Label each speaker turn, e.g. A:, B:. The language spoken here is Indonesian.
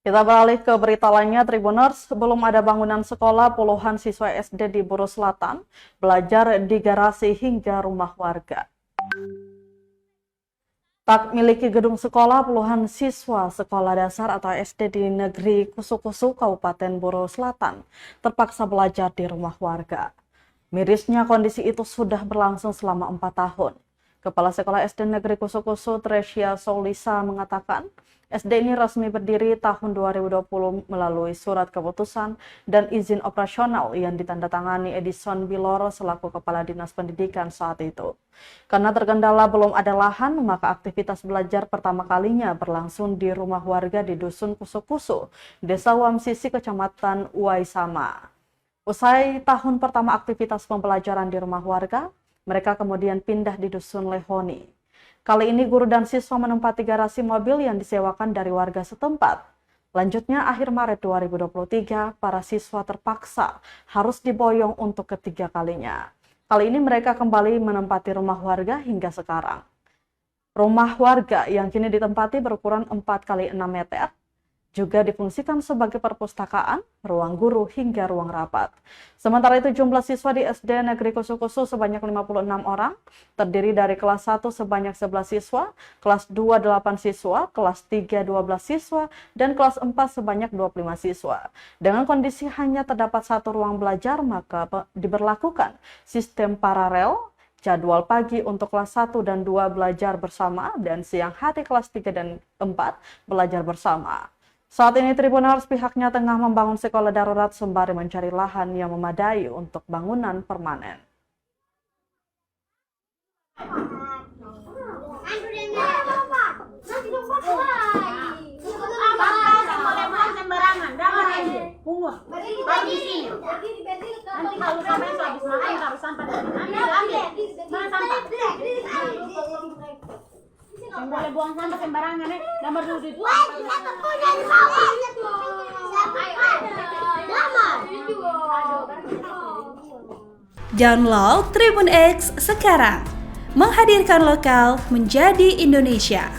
A: Kita beralih ke berita lainnya, Tribuners. Belum ada bangunan sekolah, puluhan siswa SD di Buru Selatan belajar di garasi hingga rumah warga. Tak miliki gedung sekolah, puluhan siswa sekolah dasar atau SD di Negeri Kusu-Kusu, Kabupaten Buru Selatan, terpaksa belajar di rumah warga. Mirisnya kondisi itu sudah berlangsung selama 4 tahun. Kepala Sekolah SD Negeri Kusu-Kusu, Tresya Solisa, mengatakan SD ini resmi berdiri tahun 2020 melalui surat keputusan dan izin operasional yang ditandatangani Edison Biloro selaku Kepala Dinas Pendidikan saat itu. Karena terkendala belum ada lahan, maka aktivitas belajar pertama kalinya berlangsung di rumah warga di Dusun Kusu-Kusu, Desa Wamsisi, Kecamatan Uaisama. Usai tahun pertama aktivitas pembelajaran di rumah warga, mereka kemudian pindah di Dusun Lehoni. Kali ini guru dan siswa menempati garasi mobil yang disewakan dari warga setempat. Lanjutnya, akhir Maret 2023, para siswa terpaksa harus diboyong untuk ketiga kalinya. Kali ini mereka kembali menempati rumah warga hingga sekarang. Rumah warga yang kini ditempati berukuran 4 kali 6 meter, juga difungsikan sebagai perpustakaan, ruang guru, hingga ruang rapat. Sementara itu jumlah siswa di SD Negeri Kusu-Kusu sebanyak 56 orang, terdiri dari kelas 1 sebanyak 11 siswa, kelas 2 8 siswa, kelas 3 12 siswa, dan kelas 4 sebanyak 25 siswa. Dengan kondisi hanya terdapat satu ruang belajar, maka diberlakukan sistem paralel. Jadwal pagi untuk kelas 1 dan 2 belajar bersama, dan siang hari kelas 3 dan 4 belajar bersama. Saat ini Tribuners pihaknya tengah membangun sekolah darurat sembari mencari lahan yang memadai untuk bangunan permanen.
B: Nanti kalau sampai habis makan taruh sampah di sini. Ambil. Mana sampah? Yang boleh buang sampah sembarangan nomor 2 itu.
C: Download Tribun X sekarang. Menghadirkan lokal menjadi Indonesia.